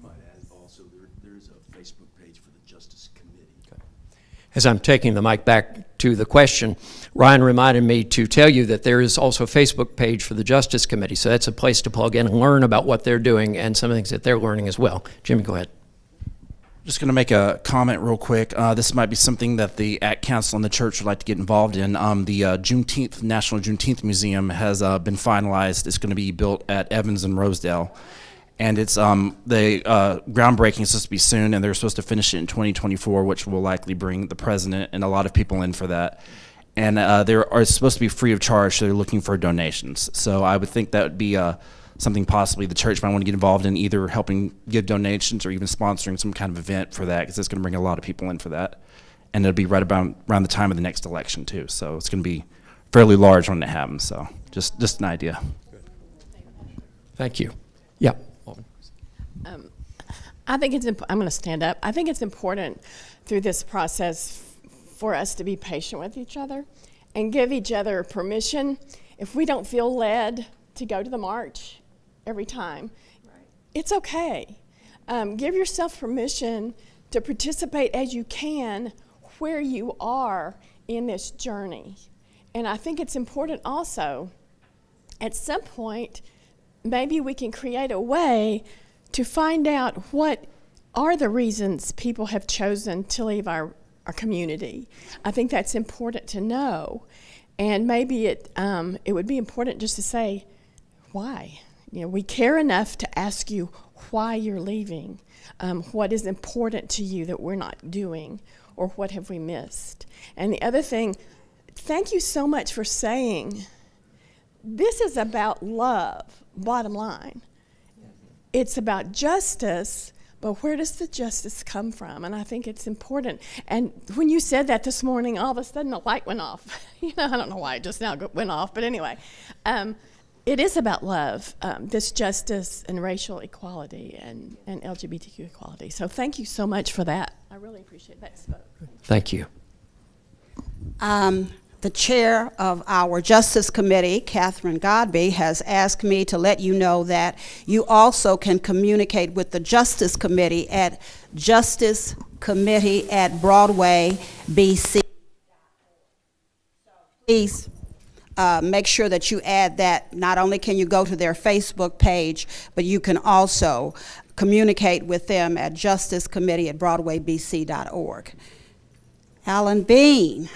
Speaker 3: might add also there's a Facebook page for the Justice Committee.
Speaker 5: Okay. As I'm taking the mic back to the question, Ryan reminded me to tell you that there is also a Facebook page for the Justice Committee, so that's a place to plug in and learn about what they're doing and some of the things that they're learning as well. Jimmy, go ahead.
Speaker 8: Just going to make a comment real quick. This might be something that the ACT Council and the church would like to get involved in. The Juneteenth, National Juneteenth Museum has been finalized. It's going to be built at Evans and Rosedale. And it's the groundbreaking is supposed to be soon, and they're supposed to finish it in 2024, which will likely bring the president and a lot of people in for that. And it's supposed to be free of charge, so they're looking for donations. So I would think that would be something possibly the church might want to get involved in, either helping give donations or even sponsoring some kind of event for that, because it's going to bring a lot of people in for that. And it'll be right around the time of the next election, too. So it's going to be fairly large when it happens. So just an idea.
Speaker 5: Thank you. Yeah.
Speaker 11: I think I'm going to stand up. I think it's important through this process for us to be patient with each other and give each other permission. If we don't feel led to go to the march every time, it's okay. Give yourself permission to participate as you can where you are in this journey. And I think it's important also, at some point, maybe we can create a way to find out what are the reasons people have chosen to leave our community. I think that's important to know. And maybe it would be important just to say, why? We care enough to ask you why you're leaving, what is important to you that we're not doing, or what have we missed. And the other thing, thank you so much for saying, this is about love, bottom line. It's about justice, but where does the justice come from? And I think it's important. And when you said that this morning, all of a sudden a light went off. I don't know why it just now went off, but anyway. It is about love, this justice and racial equality and LGBTQ equality. So thank you so much for that. I really appreciate that.
Speaker 5: Thank you.
Speaker 4: The chair of our Justice Committee, Catherine Godby, has asked me to let you know that you also can communicate with the Justice Committee at justicecommittee@BroadwayBC. Please make sure that you add that. Not only can you go to their Facebook page, but you can also communicate with them at justicecommittee@BroadwayBC.org. Alan Bean.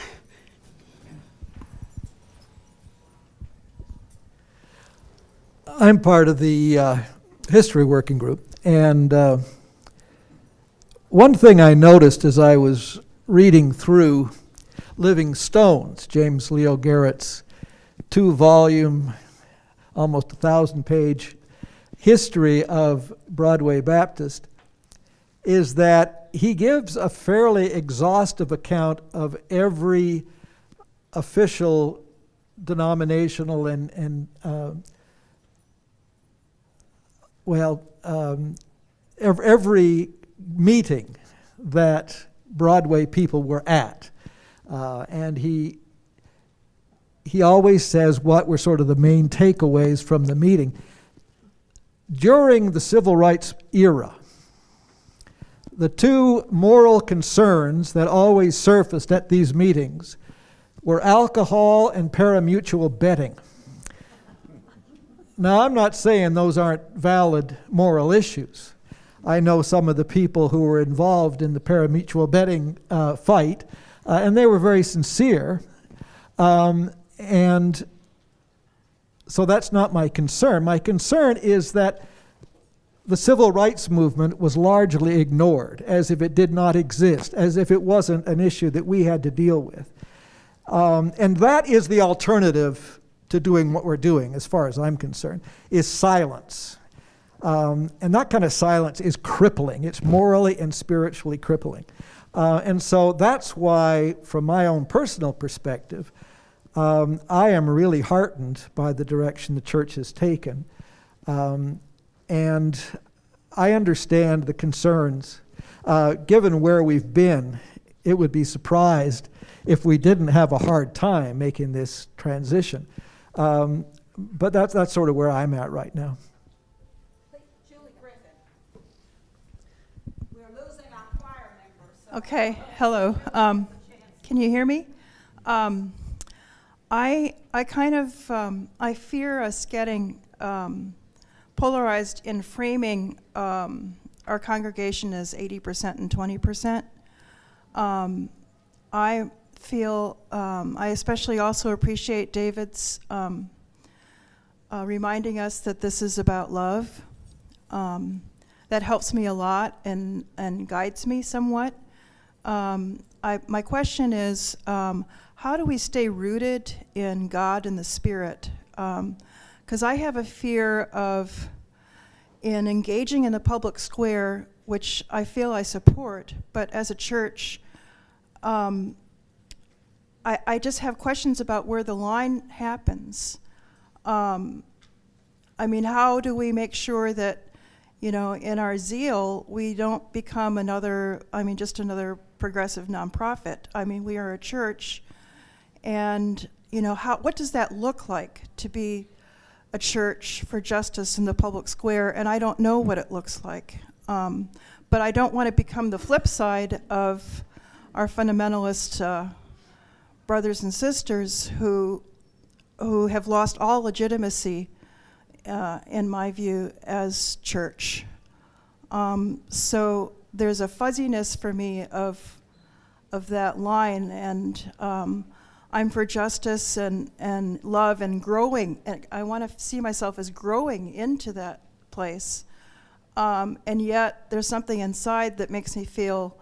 Speaker 12: I'm part of the history working group, and one thing I noticed as I was reading through Living Stones, James Leo Garrett's 2-volume, almost 1,000-page history of Broadway Baptist, is that he gives a fairly exhaustive account of every official denominational and every meeting that Broadway people were at. And he always says what were sort of the main takeaways from the meeting. During the civil rights era, the two moral concerns that always surfaced at these meetings were alcohol and pari-mutuel betting. Now, I'm not saying those aren't valid moral issues. I know some of the people who were involved in the pari-mutuel betting fight, and they were very sincere. And so that's not my concern. My concern is that the civil rights movement was largely ignored, as if it did not exist, as if it wasn't an issue that we had to deal with. And that is the alternative to doing what we're doing, as far as I'm concerned, is silence. And that kind of silence is crippling. It's morally and spiritually crippling. And so that's why, from my own personal perspective, I am really heartened by the direction the church has taken. And I understand the concerns. Given where we've been, it would be surprised if we didn't have a hard time making this transition. But that's sort of where I'm at right now.
Speaker 4: Julie Griffin. We're losing our choir members. So
Speaker 13: Okay, hello. Can you hear me? I kind of I fear us getting polarized in framing our congregation is 80% and 20%. I feel, I especially also appreciate David's reminding us that this is about love. That helps me a lot and guides me somewhat. My question is, how do we stay rooted in God and the Spirit? Because I have a fear of, in engaging in the public square, which I feel I support, but as a church, I just have questions about where the line happens. I mean, how do we make sure that, you know, in our zeal, we don't become another, just another progressive nonprofit? I mean, we are a church, and, you know, what does that look like to be a church for justice in the public square? And I don't know what it looks like. But I don't want to become the flip side of our fundamentalist brothers and sisters who have lost all legitimacy, in my view, as church. So there's a fuzziness for me of that line, and I'm for justice and love and growing, and I want to see myself as growing into that place. And yet there's something inside that makes me feel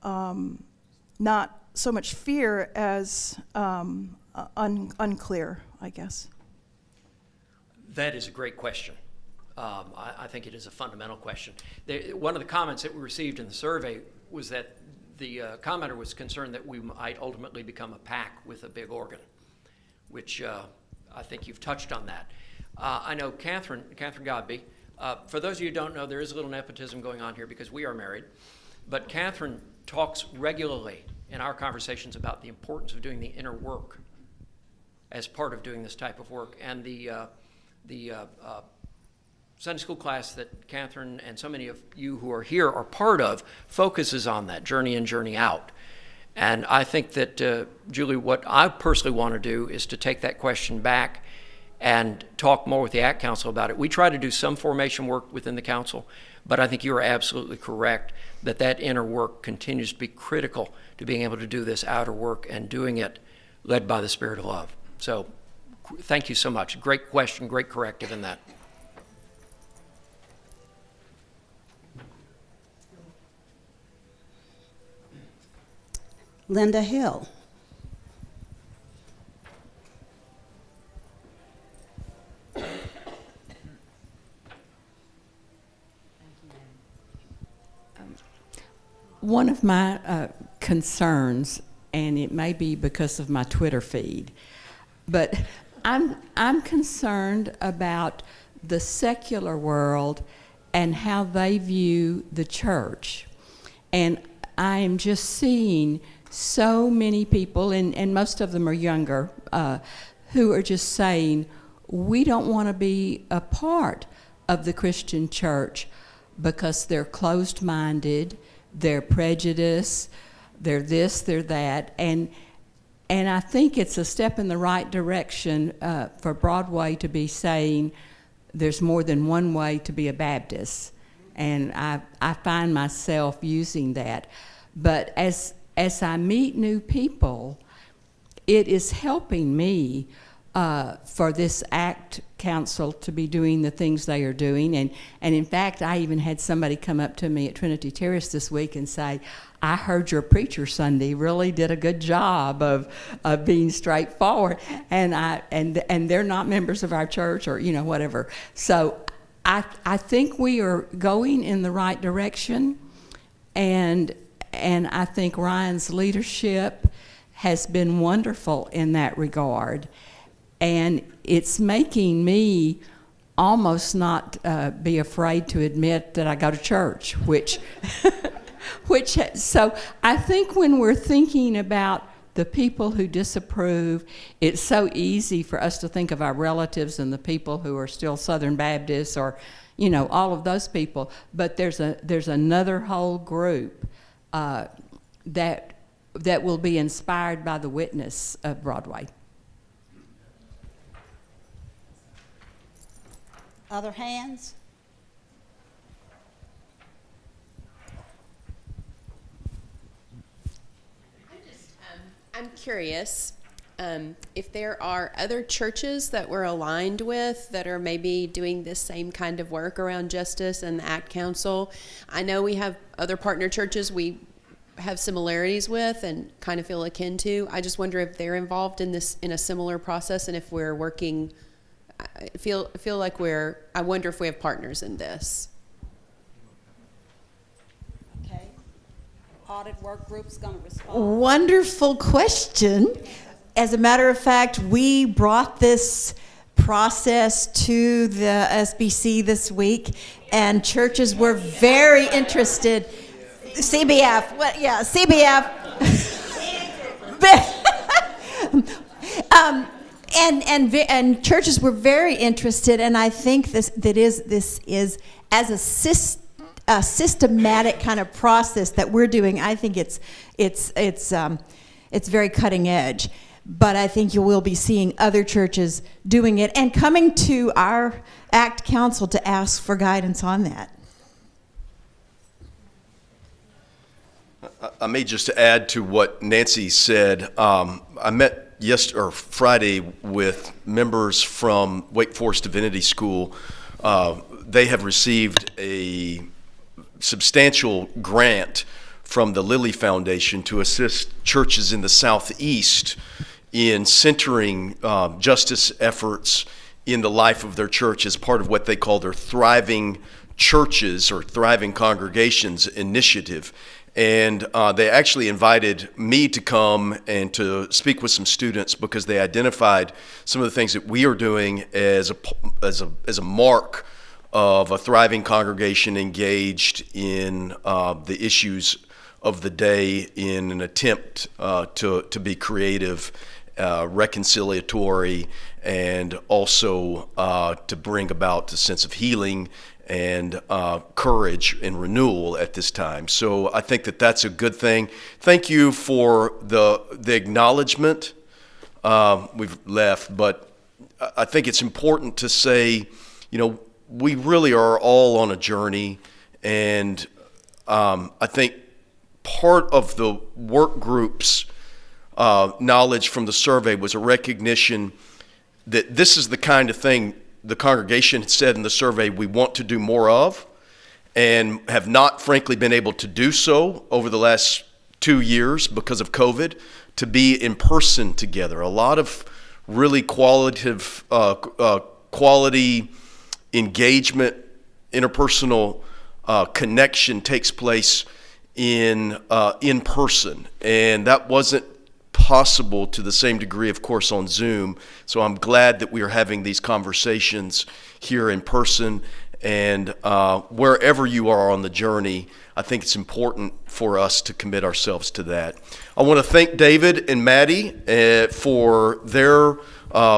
Speaker 13: not so much fear as unclear, I guess.
Speaker 5: That is a great question. I think it is a fundamental question. One of the comments that we received in the survey was that the commenter was concerned that we might ultimately become a PAC with a big organ, which I think you've touched on that. I know Catherine Godby. For those of you who don't know, there is a little nepotism going on here because we are married. But Catherine talks regularly in our conversations about the importance of doing the inner work as part of doing this type of work. And the Sunday school class that Catherine and so many of you who are here are part of focuses on that journey in, journey out. And I think that, Julie, what I personally want to do is to take that question back and talk more with the ACT Council about it. We try to do some formation work within the council, but I think you are absolutely correct that that inner work continues to be critical to being able to do this outer work and doing it led by the Spirit of love. So thank you so much. Great question, great corrective in that.
Speaker 4: Linda Hill.
Speaker 14: One of my concerns, and it may be because of my Twitter feed, but I'm concerned about the secular world and how they view the church. And I am just seeing so many people, and most of them are younger, who are just saying, we don't want to be a part of the Christian church because they're closed-minded, they're prejudiced, they're this, they're that. And I think it's a step in the right direction for Broadway to be saying there's more than one way to be a Baptist. And I find myself using that. But as I meet new people, it is helping me for this ACT Council to be doing the things they are doing. And in fact, I even had somebody come up to me at Trinity Terrace this week and say, I heard your preacher Sunday really did a good job of being straightforward. And they're not members of our church or, you know, whatever. So I think we are going in the right direction. And I think Ryan's leadership has been wonderful in that regard. And it's making me almost not be afraid to admit that I go to church, which so I think when we're thinking about the people who disapprove, it's so easy for us to think of our relatives and the people who are still Southern Baptists or, you know, all of those people. But there's another whole group that will be inspired by the witness of Broadway.
Speaker 4: Other hands?
Speaker 15: I'm curious if there are other churches that we're aligned with that are maybe doing this same kind of work around justice and the ACT Council. I know we have other partner churches we have similarities with and kind of feel akin to. I just wonder if they're involved in this in a similar process, and if we're working. I feel like I wonder if we have partners in this.
Speaker 4: Okay. Audit work group's going to respond.
Speaker 16: Wonderful question. As a matter of fact, we brought this process to the SBC this week, and churches were very interested. CBF, what? Yeah, CBF. And churches were very interested, and I think this is as a systematic kind of process that we're doing. I think it's very cutting edge. But I think you will be seeing other churches doing it and coming to our ACT Council to ask for guidance on that.
Speaker 3: I may just add to what Nancy said. I met Friday with members from Wake Forest Divinity School. They have received a substantial grant from the Lilly Foundation to assist churches in the Southeast in centering justice efforts in the life of their church as part of what they call their Thriving Churches or Thriving Congregations initiative. And they actually invited me to come and to speak with some students because they identified some of the things that we are doing as a mark of a thriving congregation engaged in the issues of the day in an attempt to be creative, reconciliatory, and also to bring about a sense of healing and courage and renewal at this time. So I think that that's a good thing. Thank you for the acknowledgement. We've left, but I think it's important to say, we really are all on a journey, and I think part of the work group's knowledge from the survey was a recognition that this is the kind of thing the congregation had said in the survey we want to do more of, and have not, frankly, been able to do so over the last 2 years because of COVID, to be in person together. A lot of really quality engagement, interpersonal connection takes place in person, and that wasn't possible to the same degree, of course, on Zoom. So I'm glad that we are having these conversations here in person, and wherever you are on the journey, I think it's important for us to commit ourselves to that. I want to thank David and Mattie for their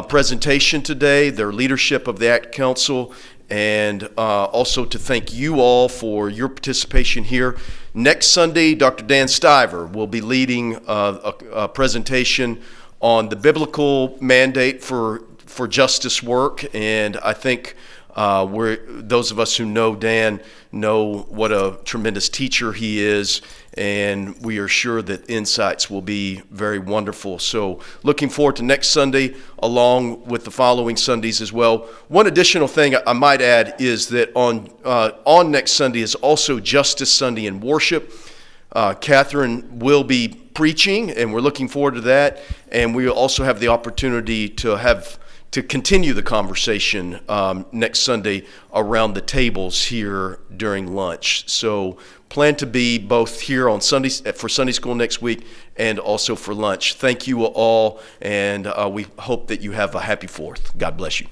Speaker 3: presentation today, their leadership of the ACT Council, and also to thank you all for your participation here. Next Sunday, Dr. Dan Stiver will be leading a presentation on the biblical mandate for justice work, and I think those of us who know Dan know what a tremendous teacher he is, and we are sure that insights will be very wonderful. So looking forward to next Sunday along with the following Sundays as well. One additional thing I might add is that on next Sunday is also Justice Sunday in worship. Catherine will be preaching, and we're looking forward to that, and we will also have the opportunity to continue the conversation next Sunday around the tables here during lunch. So plan to be both here on Sundays for Sunday school next week and also for lunch. Thank you all, and we hope that you have a happy 4th. God bless you.